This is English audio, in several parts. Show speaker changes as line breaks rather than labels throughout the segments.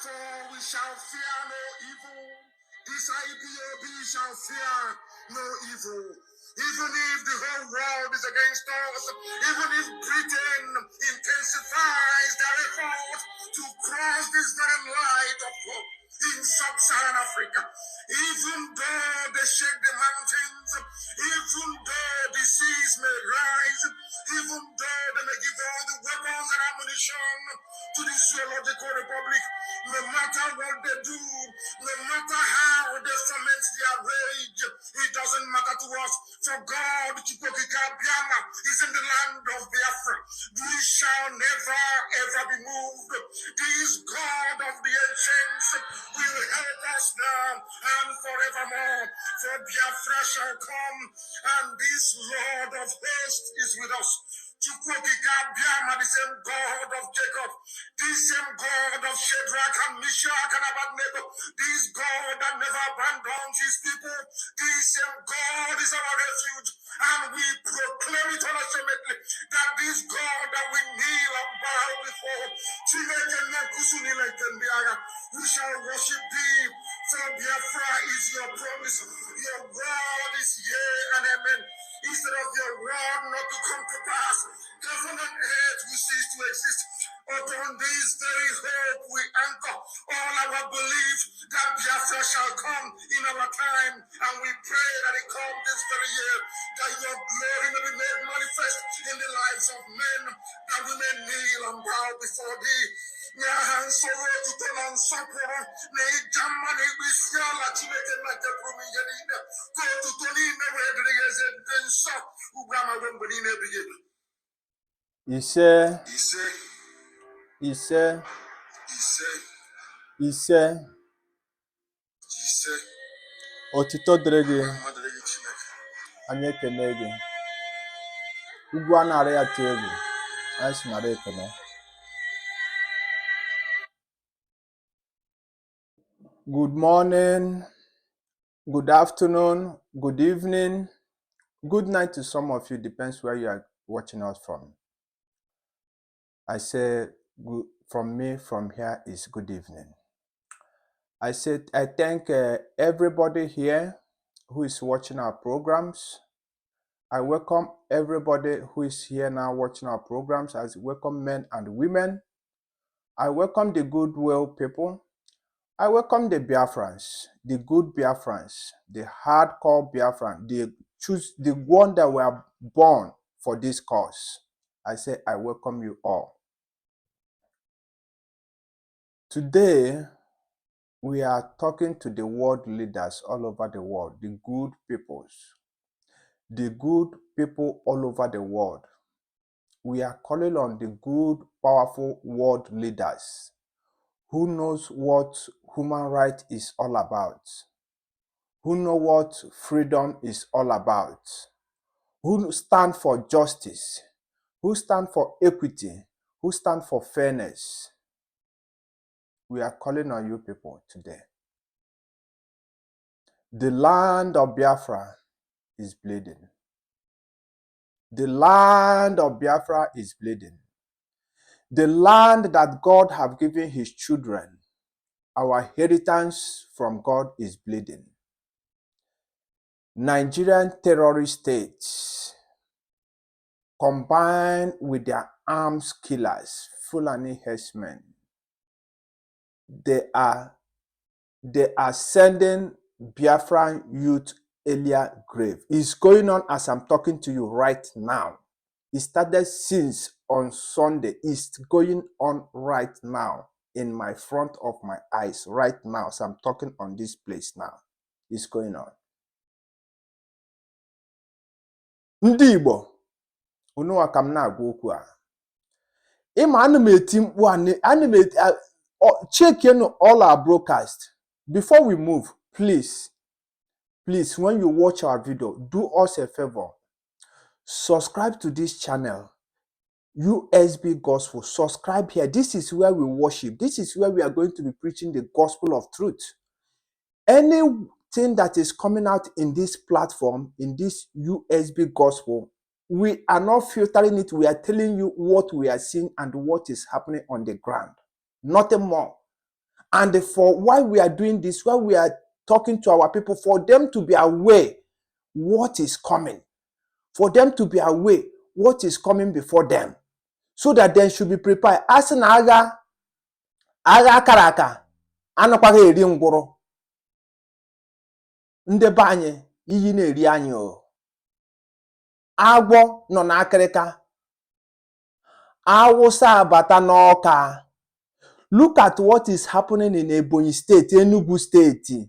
Therefore, we shall fear no evil. This IPOB shall fear no evil. Even if the whole world is against us, even if Britain intensifies their effort to cross this very light of hope in sub-Saharan Africa, even though they shake the mountains, even though the seas may rise, even though they may give all the weapons and ammunition to the Zoological Republic, no matter what they do, no matter how they ferment their rage, it doesn't matter to us. For God, Chukokika Biama, is in the land of Biafra. We shall never ever be moved. This God of the ancients will help us now and forevermore. For Biafra shall come, and this Lord of hosts is with us. Chukwokika Biama, the same God of Jacob, this same God of Shadrach and Meshach and Abednego, this God that never abandons his people, this same God is our refuge, and we proclaim it unashamedly that this God that we kneel and bow before, we shall worship thee, for Biafra is your promise, your word is yea and amen. Instead of your word not to come to pass, heaven and earth will cease to exist. But on this very hope we anchor all our belief that Biafra shall come in our time, and we pray that it come this very year, that your glory may be made manifest in the lives of men, that we may kneel and bow before thee.
Ise otito dịrị gị, anyị ekene gị. Ugwu a na-arị atụ egwu, anyị si nara ekene. Good morning, good afternoon, good evening, good night to some of you, depends where you are watching us from. I say good, from me, from here is good evening. I thank everybody here who is watching our programs. I welcome everybody who is here now watching our programs. I welcome men and women. I welcome the goodwill people. I welcome the Biafrans, the good Biafrans, the hardcore Biafrans, the one that were born for this cause. I say I welcome you all. Today, we are talking to the world leaders all over the world, the good peoples, the good people all over the world. We are calling on the good, powerful world leaders who knows what human rights is all about, who know what freedom is all about, who stand for justice, who stand for equity, who stand for fairness. We are calling on you people today. The land of Biafra is bleeding. The land of Biafra is bleeding. The land that God have given his children, our inheritance from God, is bleeding. Nigerian terrorist states, combined with their arms killers, Fulani herdsmen, they are sending Biafran youth earlier grave. It's going on as I'm talking to you right now. It started since on Sunday. It's going on right now in my front of my eyes right now. So I'm talking on this place now. It's going on. Ndị Igbo, unu aka m na-agwa okwu a. Ịma ana m eti mkpu check all our broadcast. Before we move, please, when you watch our video, do us a favor. Subscribe to this channel, USB Gospel. Subscribe here. This is where we worship. This is where we are going to be preaching the gospel of truth. Anything that is coming out in this platform, in this USB Gospel, we are not filtering it. We are telling you what we are seeing and what is happening on the ground. Nothing more. And for why we are doing this, why we are talking to our people, for them to be aware what is coming, for them to be aware what is coming before them, so that they should be prepared. As an agha karaka, anakwaga eri ngwuru. Ndị be anyị iyi na-eri anyị o. Agwọ nọ n'akịrịka, Awụsa abata n'ọka. Look at what is happening in Ebonyi State, Enugu State.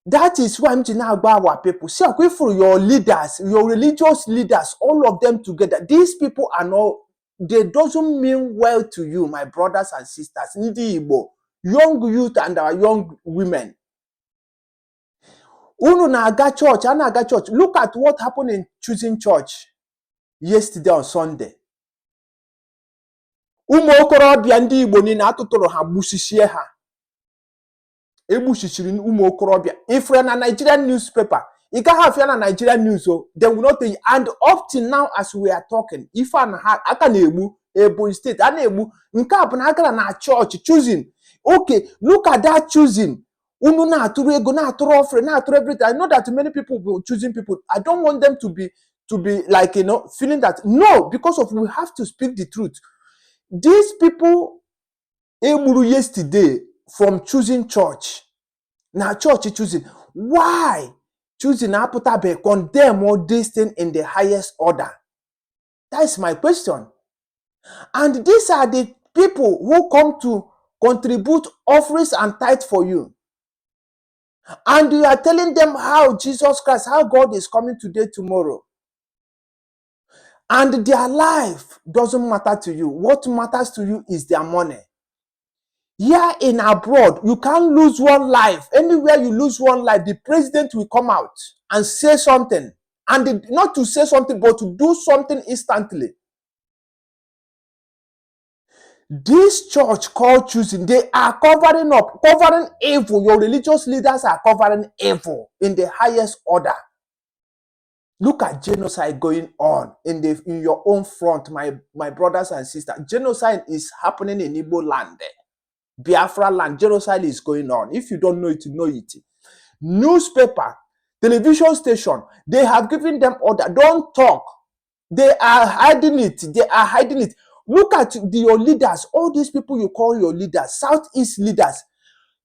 That is why I'm now about our people. See, for your leaders, your religious leaders, all of them together, these people are not, they doesn't mean well to you, my brothers and sisters. Ndị Igbo, young youth and our young women. Unu na-aga church, ana-aga church. Look at what happened in choosing church yesterday on Sunday. Ụmụ okorobịa ndị Igbo niile atụtụrụ ha gbusisie ha. Egbuchichiri ụmụ okorobịa. If you're na Nigerian newspaper, you can have na Nigerian news, so they will not tell you. And up till now, as we are talking, if aka na-egbu Ebonyi State, a na-egbu nke a bụ na agara na church choosing. Okay, look at that choosing. Unu na-atụrụ ego, na-atụrụ offering, na-atụrụ everything. I know that many people will choosing people. I don't want them to be like, feeling that. No, because of we have to speak the truth. These people egburu yesterday from choosing church. Now church choosing. Why? Choosing aputabe condemn all this thing in the highest order. That is my question. And these are the people who come to contribute offerings and tithe for you. And you are telling them how Jesus Christ, how God is coming today, tomorrow. And their life doesn't matter to you. What matters to you is their money. Here in abroad, you can't lose one life. Anywhere you lose one life, the president will come out and say something. And not to say something, but to do something instantly. This church called choosing, they are covering up, covering evil. Your religious leaders are covering evil in the highest order. Look at genocide going on in your own front, my brothers and sisters. Genocide is happening in Igbo land. Biafra land, genocide is going on. If you don't know it, you know it. Newspaper, television station, they have given them order. Don't talk. They are hiding it. They are hiding it. Look at your leaders, all these people you call your leaders, Southeast leaders.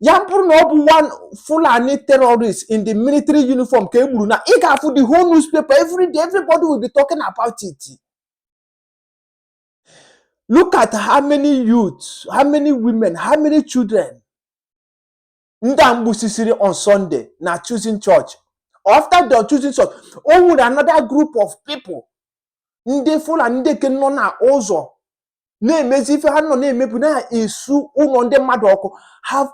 Yampur no one Fulani terrorists in the military uniform. Now, for the whole newspaper every day, everybody will be talking about it. Look at how many youths, how many women, how many children. Ndambu Sisiri on Sunday, now choosing church. After the choosing church, with another group of people. Nde Fulani nde kenona ozo. Have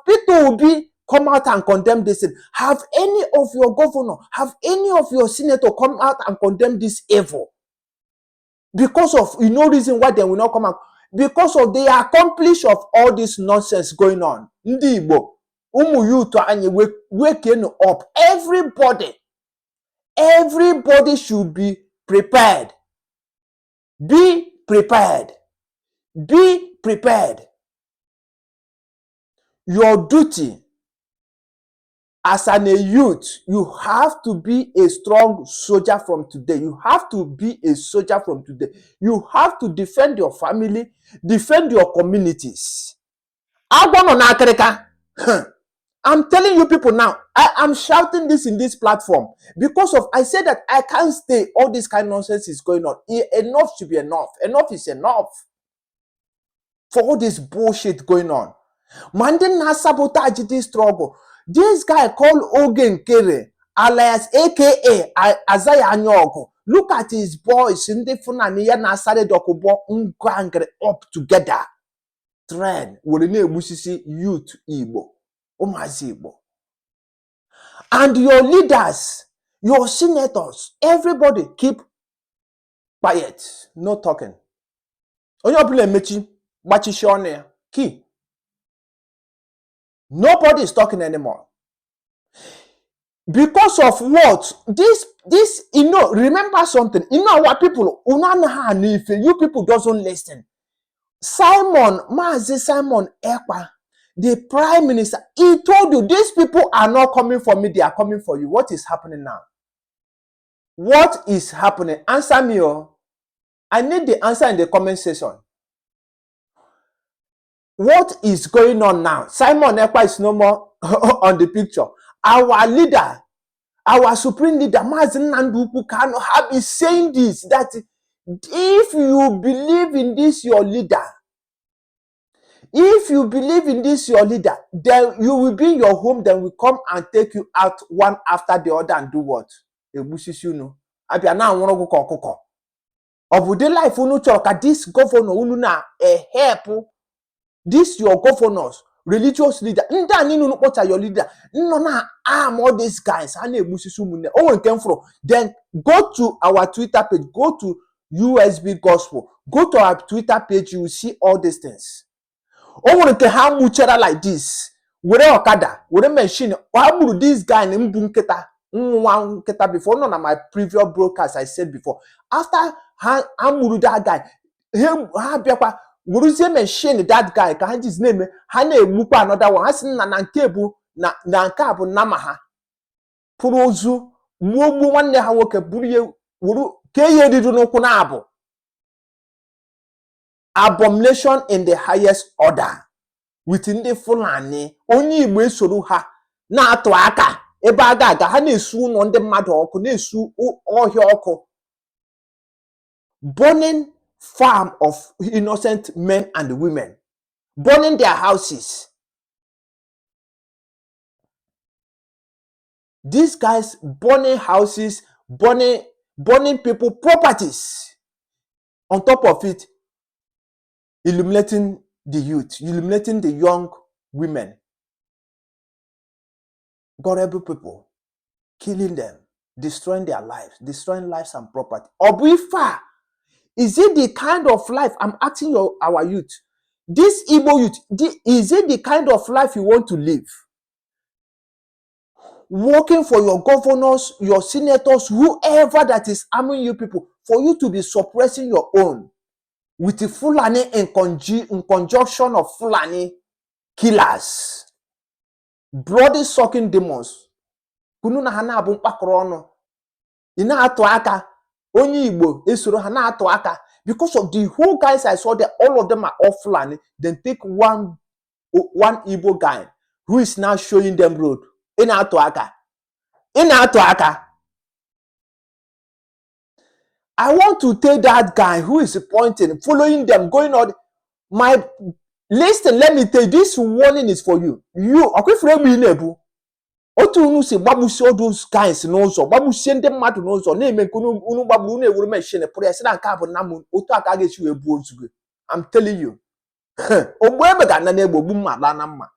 people be come out and condemn this? Have any of your governor, have any of your senator come out and condemn this evil? Because of no reason why they will not come out. Because of the accomplish of all this nonsense going on. Ndi Igbo, youth and waking up. Everybody should be prepared. Be prepared. Be prepared. Your duty as a youth, you have to be a strong soldier from today. You have to be a soldier from today. You have to defend your family, defend your communities. I'm telling you people now, I am shouting this in this platform because of I said that I can't stay. All this kind of nonsense is going on. Enough should be enough. Enough is enough. For all this bullshit going on. Mandin has sabotaged this struggle. This guy called Ogen Kere, alias AKA Azaya Anyogo. Look at his boys in the Funania Nasare Dokubo Ngangre up together. Trend will Musisi youth Igbo. Mazi Igbo. And your leaders, your senators, everybody keep quiet. No talking. On your play mechi. Key. Nobody is talking anymore. Because of what? This, remember something. Our people, you people doesn't listen. Mazi Simon Ekpa, The prime minister, he told you, these people are not coming for me, they are coming for you. What is happening now? What is happening? Answer me, oh. I need the answer in the comment section. What is going on now? Simon Ekpa is no more on the picture. Our leader, our supreme leader, Mazi Nnamdi Kanu, have been saying this, that if you believe in this, your leader, if you believe in this, your leader, then you will be in your home, then we come and take you out one after the other and do what? You know. Of the life unu chọrọ this governor unu na help this your governors, religious leader. Ndị a niile unu kpọcha your leader. Nọ na arm all these guys. Ha na-egbusisi ụmụnne. O came from. Then go to our Twitter page. Go to USB Gospel. Go to our Twitter page. You will see all these things. O nwere ha muchara like this. Were okada, were machine. Ha gburu this guy na mbu nkịta. Nwa nkịta before. No, na my previous broadcast I said before. After ha gburu that guy, ha bịakwa wuruzie machine that guy ka ha ji's name ha na-egbukwa another one. Ha sị na nke bụ na nke a bụ nama ha. Pụrụ ozu gbuo nwanne ha nwoke buru ye wuru ka ihe dịdụ n'ụkwụ na abụ. Abomination in the highest order within the Fulani. Onye Igbo esoro ha na-atụ aka ebe a ga-aga ha na-esu ụlọ ndị mmadụ ọkụ, na-esu ọhịa ọkụ. Burning farm of innocent men and women, burning their houses. These guys burning houses, burning people properties. On top of it, eliminating the youth, eliminating the young women, gullible people, killing them, destroying their lives, destroying lives and property. Obuifa, is it the kind of life, I'm asking our youth, this Igbo youth, is it the kind of life you want to live? Working for your governors, your senators, whoever that is arming you people, for you to be suppressing your own with the Fulani in conjunction of Fulani killers, bloody sucking demons. Kunu na hana abu mpakoro ono. Ina atu aka. Onye Igbo esoro ha na atu aka. Because of the whole guys I saw there, all of them are all Fulani. Then take one Igbo guy who is now showing them road. Ina atu aka. Ina atu aka. I want to tell that guy who is pointing, following them, going on. Listen, let me tell you, this warning is for you. You, okay, friend, me nebu. Otu unu si babusi all those guys n'ụzọ, babusi ndị mmadụ n'ụzọ, na-eme nke unu gbagbu unu ewuru machine pụrụ ya sị na nke a bụ nnamu, otu aka ga-esi wee buo ozugbo. I'm telling you. Ogbu ebe ga-ana na-egbo ogbu mma laa na mma.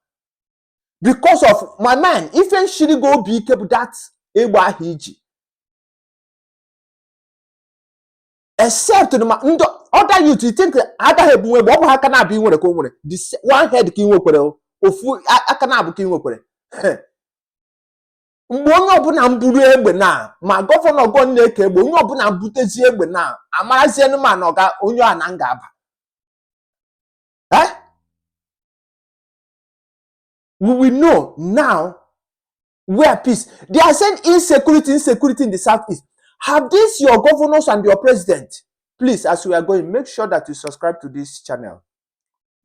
Because of my man, ife nshiri go obi ike bụ that egbo ahụ iji. Except the other youth, you think other have been what how can I be when this one head king work ofu aka na abuki nwekwere. Mgbe onye ọbụla mburu egbe na ma gọvanọ go na-eke egbe onye ọbụla mbutezi egbe na amarazi anụmanụ ọga onye a na ngaba. We will know now where peace. They are saying insecurity in the southeast. Have this your governors and your president. Please, as we are going, make sure that you subscribe to this channel.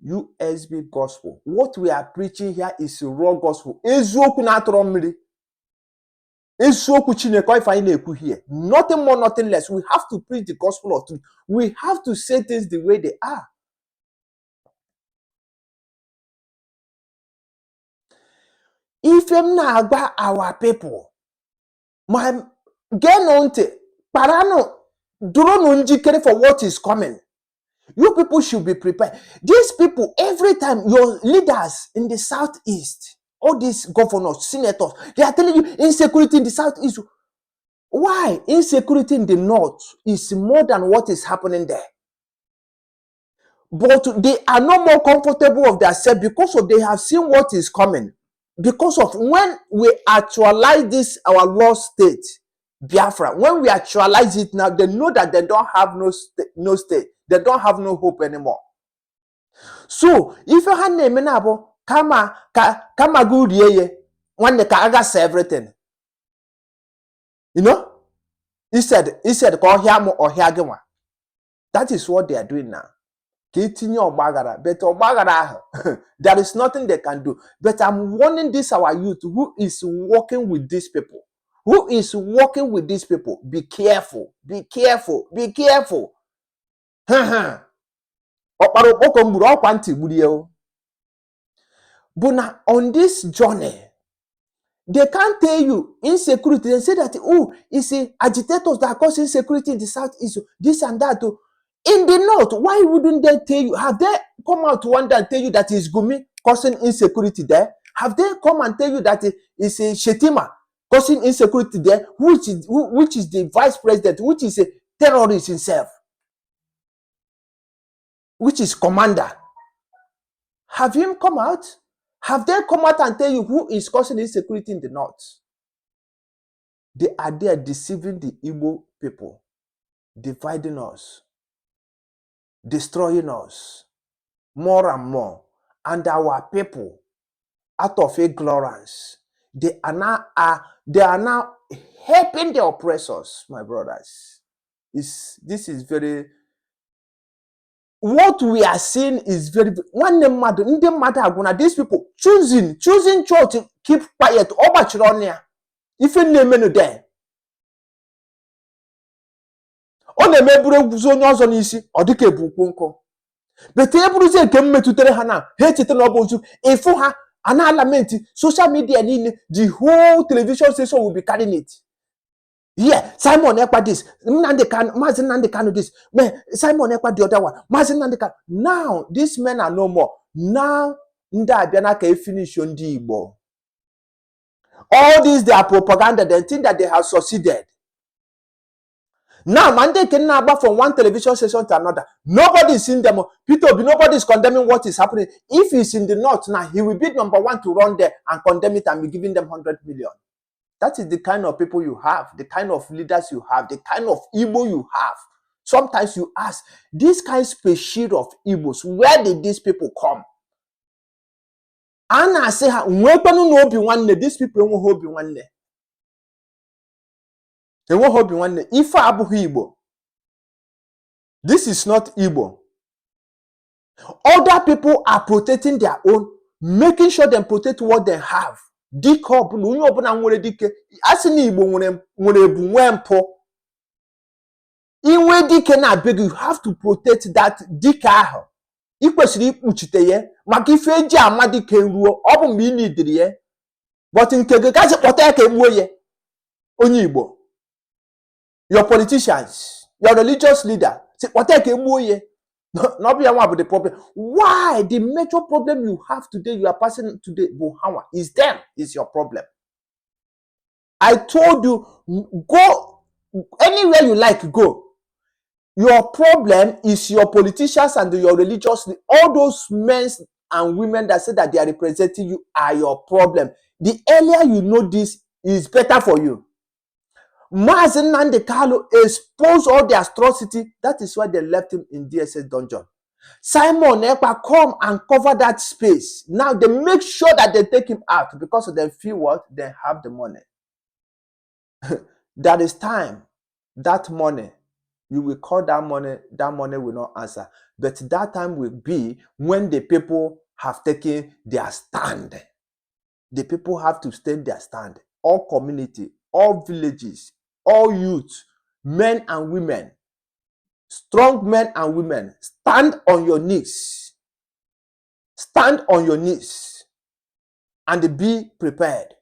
USB Gospel. What we are preaching here is raw gospel. Eziokwu na atụrụ mmiri. Eziokwu Chineke ife anyị na-ekwu here. Nothing more, nothing less. We have to preach the gospel of truth. We have to say things the way they are. If I'm not about our people, my Genocide, parano, drono njikere for what is coming. You people should be prepared. These people, every time your leaders in the southeast, all these governors, senators, they are telling you insecurity in the southeast. Why? Insecurity in the north is more than what is happening there. But they are no more comfortable of themselves because of they have seen what is coming. Because of when we actualize this, our lost state, Biafra, when we actualize it now, they know that they don't have no state. They don't have no hope anymore. So, if you have name kama good ye when the kaga say everything. You know? He said call him or hiagewa. That is what they are doing now. But there is nothing they can do. But I'm warning this our youth who is working with these people. Who is working with these people? Be careful. Be careful. Be careful. But now on this journey, they can't tell you insecurity. They say that, oh, it's agitators that cause insecurity in the southeast, this and that. In the north, why wouldn't they tell you? Have they come out one day and tell you that it's Gumi causing insecurity there? Have they come and tell you that it's a Shetima causing insecurity there, which is the vice president, which is a terrorist himself, which is commander? Have him come out? Have they come out and tell you who is causing insecurity in the north? They are there deceiving the Igbo people, dividing us, destroying us more and more. And our people, out of ignorance, they are now helping the oppressors, my brothers. This is very, what we are seeing is very, one matter, these people choosing church to keep quiet. If you name it there, on the member zone on isi or the cable punko. But able to come to tell Hana, hate it and if for her an lament, social media in the whole television station will be carrying it. Yeah, Simon Ekpa this, Mazi Nnamdi this, Simon Ekpa the other one, Mazi Nnamdi. Now these men are no more. Now Nda Abiana finish on the Igbo. All these they are propaganda, they think that they have succeeded. Now, Monday can now from one television station to another. Nobody is in them. Peter, nobody is condemning what is happening. If he's in the north now, he will be number one to run there and condemn it and be giving them 100 million. That is the kind of people you have, the kind of leaders you have, the kind of Igbo you have. Sometimes you ask, this kind of species of Igbos, where did these people come? And I say, these people won't be one day. They won't be one day. If I abu Igbo, this is not Igbo. Other people are protecting their own, making sure they protect what they have. Dik up, no open and where dike. As in Igbo, when a buempo, in where dike na beg, you have to protect that dikaho. Equally, uchiteye, Makife Jamadi can rule, open me need the but in Kegakazi, what can way, Onibo. Your politicians, your religious leader, what can way. Not be one with the problem. Why? The major problem you have today, you are passing today, Buhawa, is them, is your problem. I told you, go anywhere you like, go. Your problem is your politicians and your religious, all those men and women that say that they are representing you are your problem. The earlier you know this, is better for you. Mazi Nnamdi exposed all the atrocity. That is why they left him in DSS dungeon. Simon Ekpa come and cover that space. Now they make sure that they take him out because they feel what? They have the money. That is time. That money, you will call that money will not answer. But that time will be when the people have taken their stand. The people have to stand their stand. All community, all villages, all youth, men and women, strong men and women, stand on your knees. Stand on your knees and be prepared.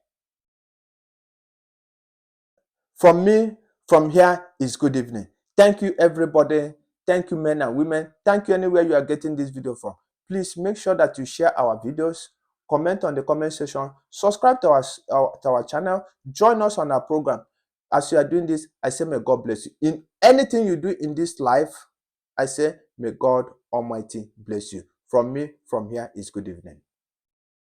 From me, from here is good evening. Thank you, everybody. Thank you, men and women. Thank you anywhere you are getting this video from. Please make sure that you share our videos, comment on the comment section, subscribe to our channel, join us on our program. As you are doing this, I say may God bless you. In anything you do in this life, I say may God Almighty bless you. From me, from here is good evening.